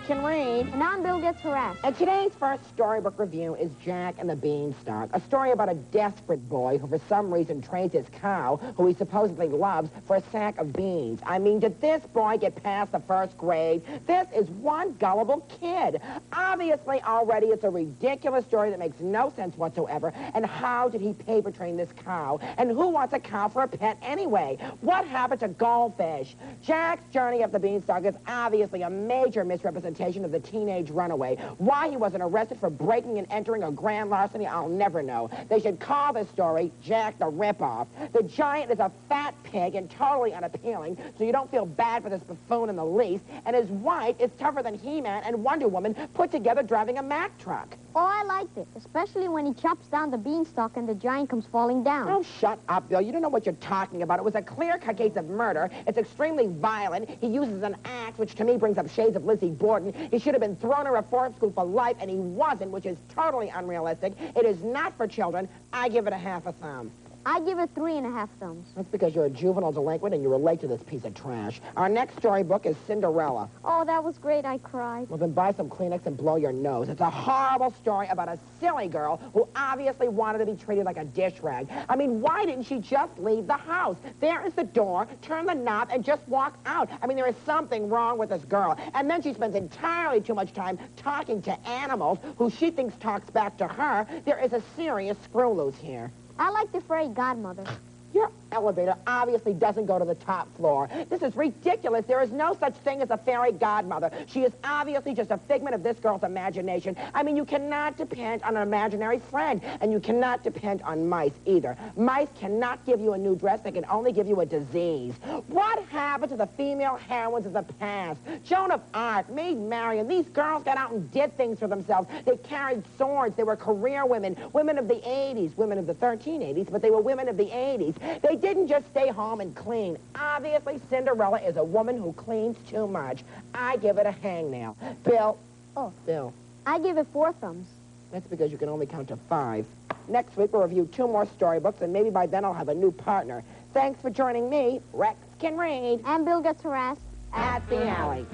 Can read. And I'm Bill Gets Harassed. And today's first storybook review is Jack and the Beanstalk, a story about a desperate boy who for some reason trades his cow, who he supposedly loves, for a sack of beans. I mean, did this boy get past the first grade? This is one gullible kid. Obviously, already it's a ridiculous story that makes no sense whatsoever. And how did he pay for training this cow? And who wants a cow for a pet anyway? What happened to goldfish? Jack's journey of the Beanstalk is obviously a major misrepresentation of the teenage runaway. Why he wasn't arrested for breaking and entering a grand larceny, I'll never know. They should call this story Jack the Ripoff. The giant is a fat pig and totally unappealing, so you don't feel bad for this buffoon in the least. And his wife is tougher than He-Man and Wonder Woman put together driving a Mack truck. Oh, I liked it, especially when he chops down the beanstalk and the giant comes falling down. Oh, shut up, Bill. You don't know what you're talking about. It was a clear-cut case of murder. It's extremely violent. He uses an axe, which to me brings up shades of Lizzie Borden. He should have been thrown in reform school for life, and he wasn't, which is totally unrealistic. It is not for children. I give it a half a thumb. I give it 3.5 thumbs. That's because you're a juvenile delinquent and you relate to this piece of trash. Our next storybook is Cinderella. Oh, that was great. I cried. Well, then buy some Kleenex and blow your nose. It's a horrible story about a silly girl who obviously wanted to be treated like a dish rag. I mean, why didn't she just leave the house? There is the door, turn the knob, and just walk out. I mean, there is something wrong with this girl. And then she spends entirely too much time talking to animals who she thinks talks back to her. There is a serious screw loose here. I like the fairy godmother. Your elevator obviously doesn't go to the top floor. This is ridiculous. There is no such thing as a fairy godmother. She is obviously just a figment of this girl's imagination. I mean, you cannot depend on an imaginary friend, and you cannot depend on mice either. Mice cannot give you a new dress. They can only give you a disease. What happened to the female heroines of the past? Joan of Arc, Maid Marian. These girls got out and did things for themselves. They carried swords. They were career women, women of the 80s, women of the 1380s, but they were women of the 80s. They didn't just stay home and clean. Obviously, Cinderella is a woman who cleans too much. I give it a hangnail. Bill. Oh. Bill. I give it 4 thumbs. That's because you can only count to 5. Next week, we'll review 2 more storybooks, and maybe by then I'll have a new partner. Thanks for joining me, Rex Can Read. And Bill Gets Harassed. At the alley.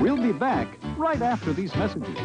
We'll be back right after these messages.